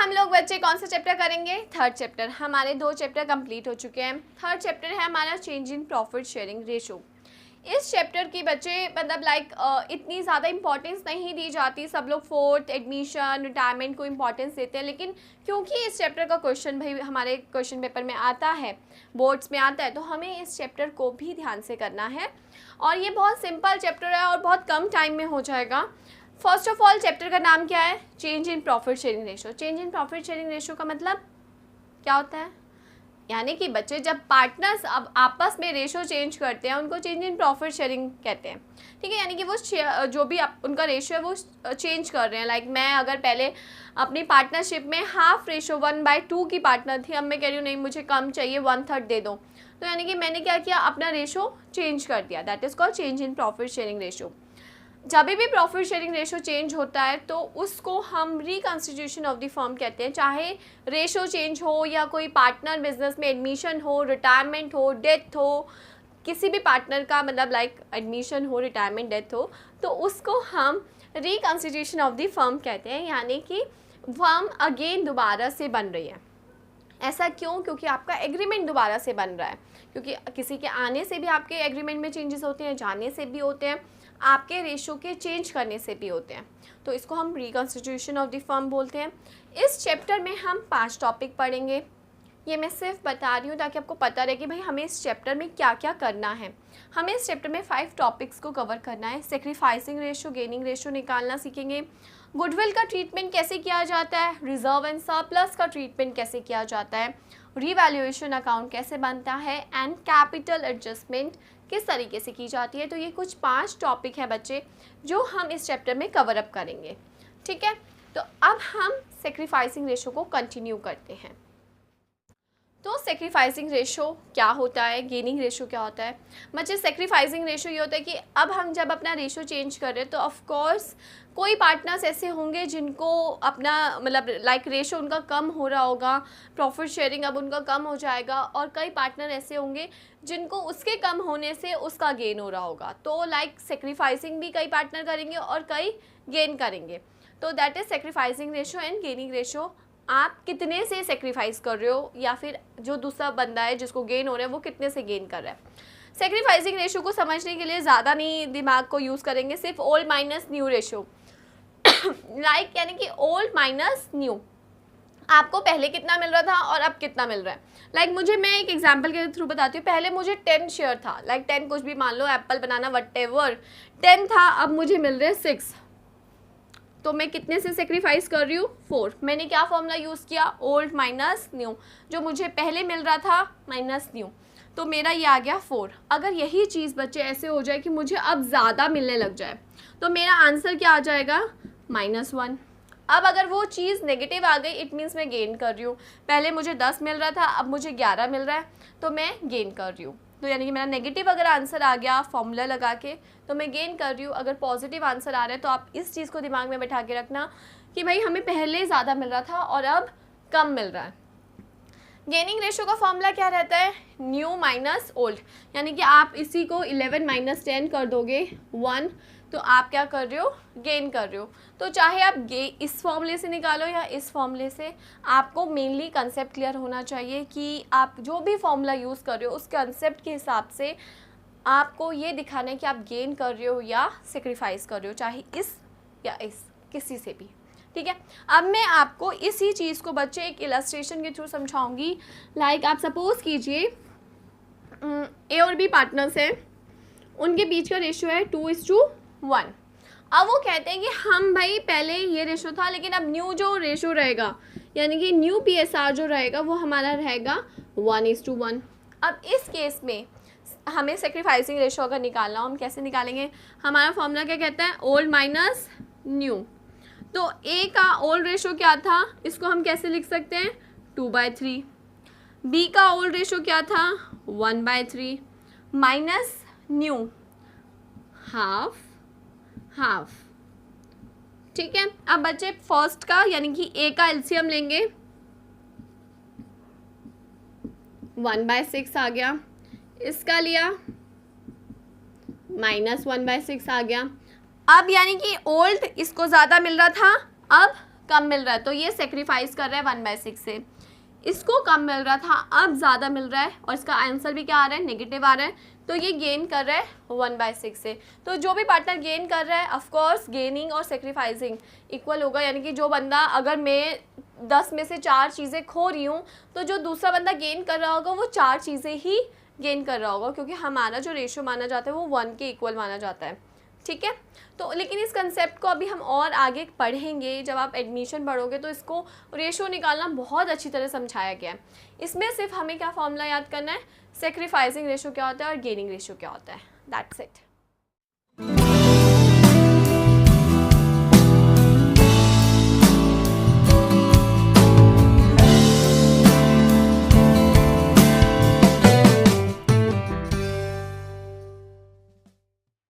हम लोग बच्चे कौन सा चैप्टर करेंगे? Third chapter. हमारे 2 चैप्टर कंप्लीट हो चुके हैं। थर्ड चैप्टर है हमारा change in profit sharing ratio. इस चैप्टर की बच्चे मतलब इतनी ज़्यादा इंपॉर्टेंस नहीं दी जाती। सब लोग फोर्थ, एडमिशन, रिटायरमेंट को इंपॉर्टेंस देते हैं, लेकिन क्योंकि इस चैप्टर का क्वेश्चन भाई हमारे क्वेश्चन पेपर में आता है, बोर्ड्स में आता है, तो हमें इस चैप्टर को भी ध्यान से करना है। और ये बहुत सिंपल चैप्टर है और बहुत कम टाइम में हो जाएगा। फर्स्ट ऑफ ऑल चैप्टर का नाम क्या है? Change in profit sharing ratio. Change in profit sharing ratio का मतलब क्या होता है? यानी कि बच्चे जब पार्टनर्स अब आपस में रेशो चेंज करते हैं उनको चेंज इन प्रॉफिट शेयरिंग कहते हैं। ठीक है, यानी कि वो जो भी उनका रेशो है वो चेंज कर रहे हैं। लाइक मैं अगर पहले अपनी पार्टनरशिप में हाफ रेशो 1/2 की पार्टनर थी, अब मैं कह रही हूँ नहीं मुझे कम चाहिए, 1/3 दे दो, तो यानी कि मैंने क्या किया, अपना रेशो चेंज कर दिया। That is called change in profit sharing ratio. जब भी प्रॉफिट शेयरिंग रेशो चेंज होता है तो उसको हम रिकॉन्स्टिट्यूशन ऑफ द फर्म कहते हैं। चाहे रेशो चेंज हो या कोई पार्टनर बिजनेस में एडमिशन हो, रिटायरमेंट हो, डेथ हो, किसी भी पार्टनर का एडमिशन हो, रिटायरमेंट, डेथ हो, तो उसको हम रिकॉन्स्टिट्यूशन ऑफ द फर्म कहते हैं। यानी कि फर्म अगेन दोबारा से बन रही है। ऐसा क्यों? क्योंकि आपका एग्रीमेंट दोबारा से बन रहा है। क्योंकि किसी के आने से भी आपके एग्रीमेंट में चेंजेस होते हैं, जाने से भी होते हैं, आपके रेशो के चेंज करने से भी होते हैं, तो इसको हम रिकॉन्स्टिट्यूशन ऑफ द फर्म बोलते हैं। इस चैप्टर में हम 5 टॉपिक पढ़ेंगे। ये मैं सिर्फ बता रही हूँ ताकि आपको पता रहे कि भाई हमें इस चैप्टर में क्या क्या करना है। हमें इस चैप्टर में 5 टॉपिक्स को कवर करना है। सेक्रीफाइसिंग रेशो, गेनिंग रेशो निकालना सीखेंगे। गुडविल का ट्रीटमेंट कैसे किया जाता है, रिजर्व एंड सरप्लस का ट्रीटमेंट कैसे किया जाता है, रिवैल्यूएशन अकाउंट कैसे बनता है, एंड कैपिटल एडजस्टमेंट किस तरीके से की जाती है। तो ये कुछ 5 टॉपिक हैं बच्चे जो हम इस चैप्टर में कवर अप करेंगे। ठीक है, तो अब हम सेक्रीफाइसिंग रेशो को कंटिन्यू करते हैं। तो सेक्रीफाइसिंग रेशो क्या होता है, गेनिंग रेशो क्या होता है? बच्चे सेक्रीफाइसिंग रेशो ये होता है कि अब हम जब अपना रेशो चेंज कर रहे हैं तो ऑफ कोर्स कोई पार्टनर्स ऐसे होंगे जिनको अपना रेशो उनका कम हो रहा होगा, प्रॉफिट शेयरिंग अब उनका कम हो जाएगा, और कई पार्टनर ऐसे होंगे जिनको उसके कम होने से उसका गेन हो रहा होगा। तो सेक्रीफाइसिंग भी कई पार्टनर करेंगे और कई गेन करेंगे। तो that is sacrificing ratio and gaining ratio. आप कितने से सेक्रीफाइस कर रहे हो या फिर जो दूसरा बंदा है जिसको गेन हो रहा है वो कितने से गेन कर रहा है। सेक्रीफाइसिंग रेशो को समझने के लिए ज़्यादा नहीं दिमाग को यूज़ करेंगे, सिर्फ ओल्ड माइनस न्यू रेशो यानी कि ओल्ड माइनस न्यू, आपको पहले कितना मिल रहा था और अब कितना मिल रहा है। मुझे, मैं एक एग्जांपल के थ्रू बताती हूँ। पहले मुझे 10 शेयर था, 10 कुछ भी मान लो, एप्पल बनाना व्हाटएवर 10 था, अब मुझे मिल रहे हैं 6। तो मैं कितने से सेक्रीफाइस कर रही हूँ? 4। मैंने क्या फॉर्मूला यूज़ किया? Old minus new. जो मुझे पहले मिल रहा था माइनस न्यू, तो मेरा ये आ गया 4। अगर यही चीज़ बच्चे ऐसे हो जाए कि मुझे अब ज़्यादा मिलने लग जाए तो मेरा आंसर क्या आ जाएगा? -1। अब अगर वो चीज़ नेगेटिव आ गई, इट मीन्स मैं गेन कर रही हूँ। पहले मुझे 10 मिल रहा था, अब मुझे 11 मिल रहा है, तो मैं गेन कर रही हूँ। तो यानी कि मेरा नेगेटिव अगर आंसर आ गया फॉर्मूला लगा के तो मैं गेन कर रही हूँ। अगर पॉजिटिव आंसर आ रहा है तो आप इस चीज़ को दिमाग में बैठा के रखना कि भाई हमें पहले ज़्यादा मिल रहा था और अब कम मिल रहा है। गेनिंग रेशो का फॉर्मूला क्या रहता है? New minus old. यानी कि आप इसी को 11 - 10 कर दोगे 1, तो आप क्या कर रहे हो? गेन कर रहे हो। तो चाहे आप इस फॉर्मूले से निकालो या इस फॉर्मूले से, आपको मेनली कंसेप्ट क्लियर होना चाहिए कि आप जो भी फॉर्मूला यूज़ कर रहे हो उस कंसेप्ट के हिसाब से आपको ये दिखाना है कि आप गेन कर रहे हो या सेक्रीफाइस कर रहे हो, चाहे इस या इस, किसी से भी। ठीक है, अब मैं आपको इसी चीज़ को बच्चे एक इलस्ट्रेशन के थ्रू समझाऊंगी। आप सपोज कीजिए ए और बी पार्टनर्स हैं, उनके बीच का रेशो है 2:1। अब वो कहते हैं कि हम भाई पहले ये रेशो था, लेकिन अब न्यू जो रेशो रहेगा यानी कि न्यू PSR जो रहेगा वो हमारा रहेगा 1:1। अब इस केस में हमें सेक्रीफाइसिंग रेशो अगर निकालना हो, हम कैसे निकालेंगे? हमारा फॉर्मूला क्या कहता है? Old minus new. तो ए का ओल्ड रेशो क्या था, इसको हम कैसे लिख सकते हैं? 2/3। बी का ओल्ड रेशो क्या था? 1/3 माइनस न्यू, हाफ हाफ। ठीक है, अब बच्चे फर्स्ट का यानी कि ए का एलसीएम लेंगे, 1/6 आ गया। इसका लिया -1/6 आ गया। अब यानी कि ओल्ड इसको ज़्यादा मिल रहा था, अब कम मिल रहा है, तो ये सेक्रीफाइस कर रहा है 1/6 से। इसको कम मिल रहा था, अब ज़्यादा मिल रहा है, और इसका आंसर भी क्या आ रहा है, नेगेटिव आ रहा है, तो ये गेन कर रहा है 1/6 से। तो जो भी पार्टनर गेन कर रहा है, ऑफ कोर्स गेनिंग और सेक्रीफाइसिंग इक्वल होगा, यानी कि जो बंदा, अगर मैं 10 में से 4 चीज़ें खो रही हूँ, तो जो दूसरा बंदा गेन कर रहा होगा वो 4 चीज़ें ही गेन कर रहा होगा, क्योंकि हमारा जो रेशियो माना जाता है वो 1 के इक्वल माना जाता है, ठीक है। तो लेकिन इस कंसेप्ट को अभी हम और आगे पढ़ेंगे, जब आप एडमिशन पढ़ोगे तो इसको रेशो निकालना बहुत अच्छी तरह समझाया गया है। इसमें सिर्फ हमें क्या फॉर्मूला याद करना है, सेक्रीफाइसिंग रेशो क्या होता है और गेनिंग रेशो क्या होता है, दैट्स इट।